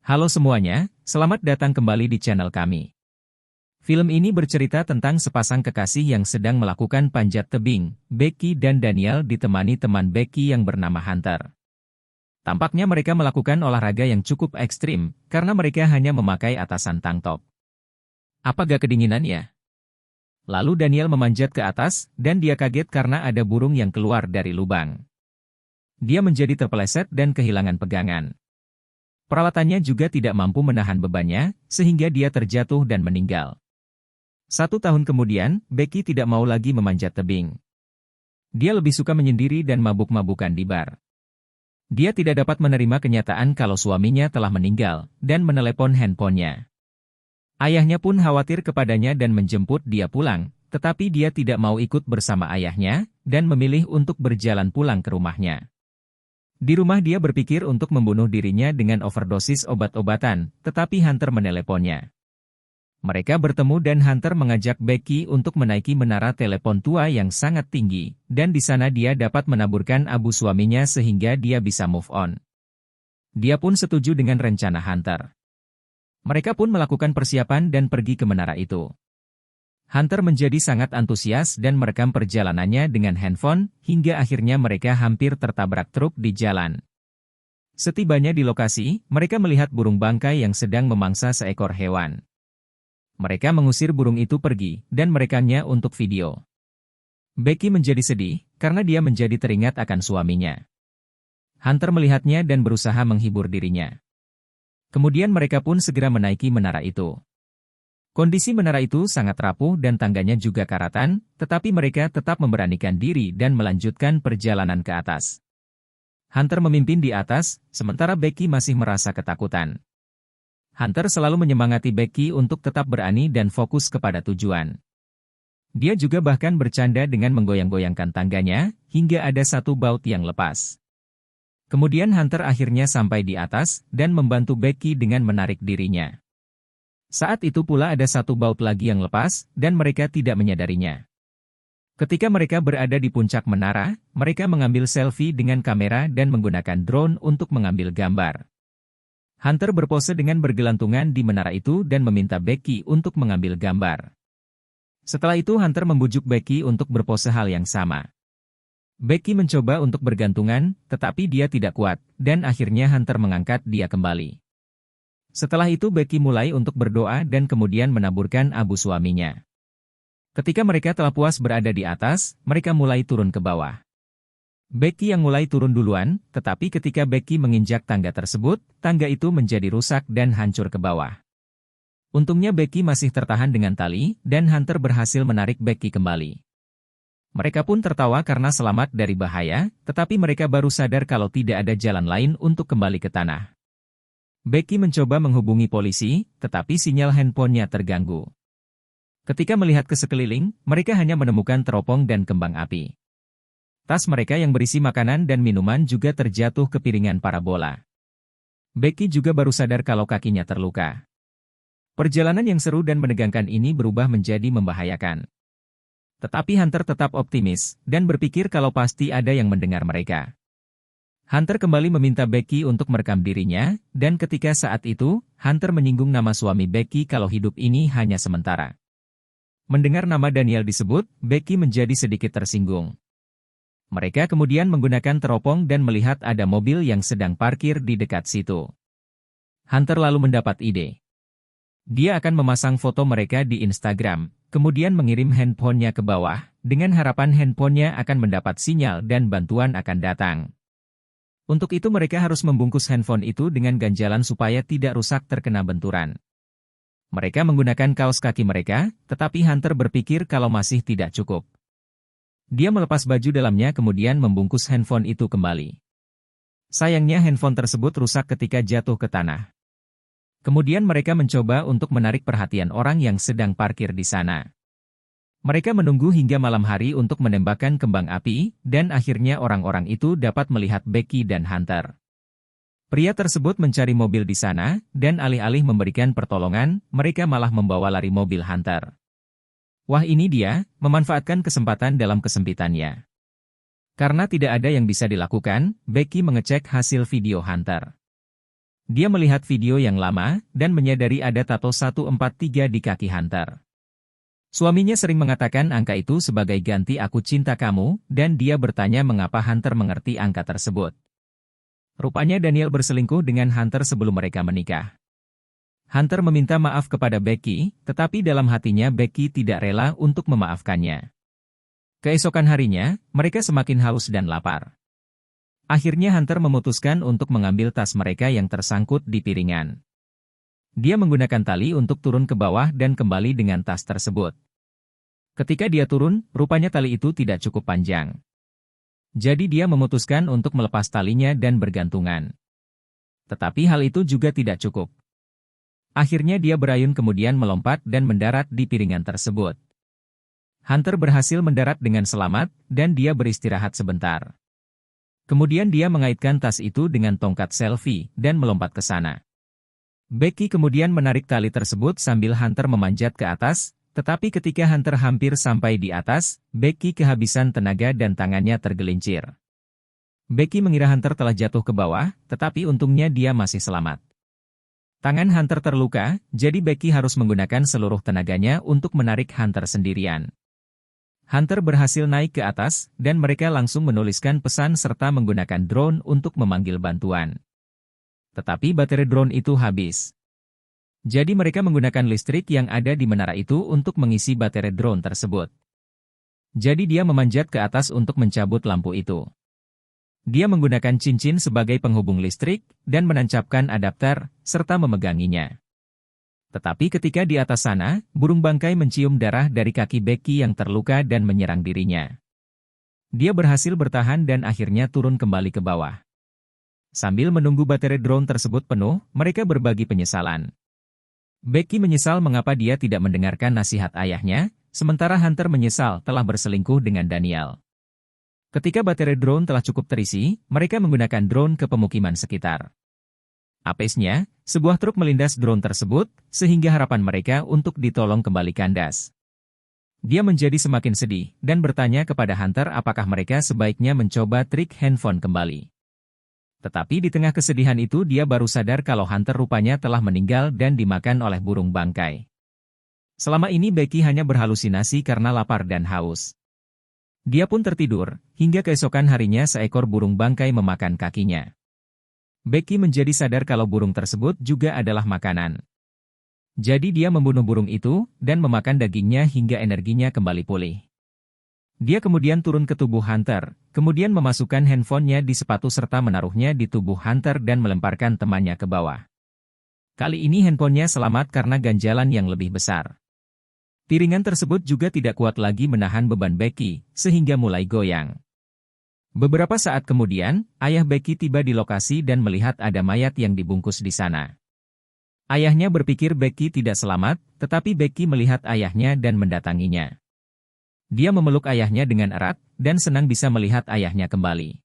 Halo semuanya, selamat datang kembali di channel kami. Film ini bercerita tentang sepasang kekasih yang sedang melakukan panjat tebing. Becky dan Daniel ditemani teman Becky yang bernama Hunter. Tampaknya mereka melakukan olahraga yang cukup ekstrim, karena mereka hanya memakai atasan tank top. Apa gak kedinginan ya? Lalu Daniel memanjat ke atas, dan dia kaget karena ada burung yang keluar dari lubang. Dia menjadi terpeleset dan kehilangan pegangan. Peralatannya juga tidak mampu menahan bebannya, sehingga dia terjatuh dan meninggal. 1 tahun kemudian, Becky tidak mau lagi memanjat tebing. Dia lebih suka menyendiri dan mabuk-mabukan di bar. Dia tidak dapat menerima kenyataan kalau suaminya telah meninggal, dan menelepon handphonenya. Ayahnya pun khawatir kepadanya dan menjemput dia pulang, tetapi dia tidak mau ikut bersama ayahnya, dan memilih untuk berjalan pulang ke rumahnya. Di rumah dia berpikir untuk membunuh dirinya dengan overdosis obat-obatan, tetapi Hunter meneleponnya. Mereka bertemu dan Hunter mengajak Becky untuk menaiki menara telepon tua yang sangat tinggi, dan di sana dia dapat menaburkan abu suaminya sehingga dia bisa move on. Dia pun setuju dengan rencana Hunter. Mereka pun melakukan persiapan dan pergi ke menara itu. Hunter menjadi sangat antusias dan merekam perjalanannya dengan handphone, hingga akhirnya mereka hampir tertabrak truk di jalan. Setibanya di lokasi, mereka melihat burung bangkai yang sedang memangsa seekor hewan. Mereka mengusir burung itu pergi, dan merekamnya untuk video. Becky menjadi sedih, karena dia menjadi teringat akan suaminya. Hunter melihatnya dan berusaha menghibur dirinya. Kemudian mereka pun segera menaiki menara itu. Kondisi menara itu sangat rapuh dan tangganya juga karatan, tetapi mereka tetap memberanikan diri dan melanjutkan perjalanan ke atas. Hunter memimpin di atas, sementara Becky masih merasa ketakutan. Hunter selalu menyemangati Becky untuk tetap berani dan fokus kepada tujuan. Dia juga bahkan bercanda dengan menggoyang-goyangkan tangganya, hingga ada satu baut yang lepas. Kemudian Hunter akhirnya sampai di atas, dan membantu Becky dengan menarik dirinya. Saat itu pula ada satu baut lagi yang lepas, dan mereka tidak menyadarinya. Ketika mereka berada di puncak menara, mereka mengambil selfie dengan kamera dan menggunakan drone untuk mengambil gambar. Hunter berpose dengan bergelantungan di menara itu dan meminta Becky untuk mengambil gambar. Setelah itu Hunter membujuk Becky untuk berpose hal yang sama. Becky mencoba untuk bergantungan, tetapi dia tidak kuat, dan akhirnya Hunter mengangkat dia kembali. Setelah itu Becky mulai untuk berdoa dan kemudian menaburkan abu suaminya. Ketika mereka telah puas berada di atas, mereka mulai turun ke bawah. Becky yang mulai turun duluan, tetapi ketika Becky menginjak tangga tersebut, tangga itu menjadi rusak dan hancur ke bawah. Untungnya Becky masih tertahan dengan tali, dan Hunter berhasil menarik Becky kembali. Mereka pun tertawa karena selamat dari bahaya, tetapi mereka baru sadar kalau tidak ada jalan lain untuk kembali ke tanah. Becky mencoba menghubungi polisi, tetapi sinyal handphonenya terganggu. Ketika melihat ke sekeliling, mereka hanya menemukan teropong dan kembang api. Tas mereka yang berisi makanan dan minuman juga terjatuh ke piringan parabola. Becky juga baru sadar kalau kakinya terluka. Perjalanan yang seru dan menegangkan ini berubah menjadi membahayakan. Tetapi Hunter tetap optimis, dan berpikir kalau pasti ada yang mendengar mereka. Hunter kembali meminta Becky untuk merekam dirinya, dan ketika saat itu, Hunter menyinggung nama suami Becky kalau hidup ini hanya sementara. Mendengar nama Daniel disebut, Becky menjadi sedikit tersinggung. Mereka kemudian menggunakan teropong dan melihat ada mobil yang sedang parkir di dekat situ. Hunter lalu mendapat ide. Dia akan memasang foto mereka di Instagram, kemudian mengirim handphonenya ke bawah, dengan harapan handphonenya akan mendapat sinyal dan bantuan akan datang. Untuk itu mereka harus membungkus handphone itu dengan ganjalan supaya tidak rusak terkena benturan. Mereka menggunakan kaos kaki mereka, tetapi Hunter berpikir kalau masih tidak cukup. Dia melepas baju dalamnya kemudian membungkus handphone itu kembali. Sayangnya handphone tersebut rusak ketika jatuh ke tanah. Kemudian mereka mencoba untuk menarik perhatian orang yang sedang parkir di sana. Mereka menunggu hingga malam hari untuk menembakkan kembang api, dan akhirnya orang-orang itu dapat melihat Becky dan Hunter. Pria tersebut mencari mobil di sana, dan alih-alih memberikan pertolongan, mereka malah membawa lari mobil Hunter. Wah, ini dia, memanfaatkan kesempatan dalam kesempitannya. Karena tidak ada yang bisa dilakukan, Becky mengecek hasil video Hunter. Dia melihat video yang lama, dan menyadari ada tato 143 di kaki Hunter. Suaminya sering mengatakan angka itu sebagai ganti aku cinta kamu, dan dia bertanya mengapa Hunter mengerti angka tersebut. Rupanya Daniel berselingkuh dengan Hunter sebelum mereka menikah. Hunter meminta maaf kepada Becky, tetapi dalam hatinya Becky tidak rela untuk memaafkannya. Keesokan harinya, mereka semakin haus dan lapar. Akhirnya Hunter memutuskan untuk mengambil tas mereka yang tersangkut di piringan. Dia menggunakan tali untuk turun ke bawah dan kembali dengan tas tersebut. Ketika dia turun, rupanya tali itu tidak cukup panjang. Jadi dia memutuskan untuk melepas talinya dan bergantungan. Tetapi hal itu juga tidak cukup. Akhirnya dia berayun kemudian melompat dan mendarat di piringan tersebut. Hunter berhasil mendarat dengan selamat, dan dia beristirahat sebentar. Kemudian dia mengaitkan tas itu dengan tongkat selfie, dan melompat ke sana. Becky kemudian menarik tali tersebut sambil Hunter memanjat ke atas, tetapi ketika Hunter hampir sampai di atas, Becky kehabisan tenaga dan tangannya tergelincir. Becky mengira Hunter telah jatuh ke bawah, tetapi untungnya dia masih selamat. Tangan Hunter terluka, jadi Becky harus menggunakan seluruh tenaganya untuk menarik Hunter sendirian. Hunter berhasil naik ke atas, dan mereka langsung menuliskan pesan serta menggunakan drone untuk memanggil bantuan. Tetapi baterai drone itu habis. Jadi mereka menggunakan listrik yang ada di menara itu untuk mengisi baterai drone tersebut. Jadi dia memanjat ke atas untuk mencabut lampu itu. Dia menggunakan cincin sebagai penghubung listrik, dan menancapkan adapter, serta memeganginya. Tetapi ketika di atas sana, burung bangkai mencium darah dari kaki Becky yang terluka dan menyerang dirinya. Dia berhasil bertahan dan akhirnya turun kembali ke bawah. Sambil menunggu baterai drone tersebut penuh, mereka berbagi penyesalan. Becky menyesal mengapa dia tidak mendengarkan nasihat ayahnya, sementara Hunter menyesal telah berselingkuh dengan Daniel. Ketika baterai drone telah cukup terisi, mereka menggunakan drone ke pemukiman sekitar. Apesnya, sebuah truk melindas drone tersebut, sehingga harapan mereka untuk ditolong kembali kandas. Dia menjadi semakin sedih, dan bertanya kepada Hunter apakah mereka sebaiknya mencoba trik handphone kembali. Tetapi di tengah kesedihan itu dia baru sadar kalau Hunter rupanya telah meninggal dan dimakan oleh burung bangkai. Selama ini Becky hanya berhalusinasi karena lapar dan haus. Dia pun tertidur, hingga keesokan harinya seekor burung bangkai memakan kakinya. Becky menjadi sadar kalau burung tersebut juga adalah makanan. Jadi dia membunuh burung itu, dan memakan dagingnya hingga energinya kembali pulih. Dia kemudian turun ke tubuh Hunter, kemudian memasukkan handphonenya di sepatu serta menaruhnya di tubuh Hunter dan melemparkan temannya ke bawah. Kali ini handphonenya selamat karena ganjalan yang lebih besar. Piringan tersebut juga tidak kuat lagi menahan beban Becky, sehingga mulai goyang. Beberapa saat kemudian, ayah Becky tiba di lokasi dan melihat ada mayat yang dibungkus di sana. Ayahnya berpikir Becky tidak selamat, tetapi Becky melihat ayahnya dan mendatanginya. Dia memeluk ayahnya dengan erat, dan senang bisa melihat ayahnya kembali.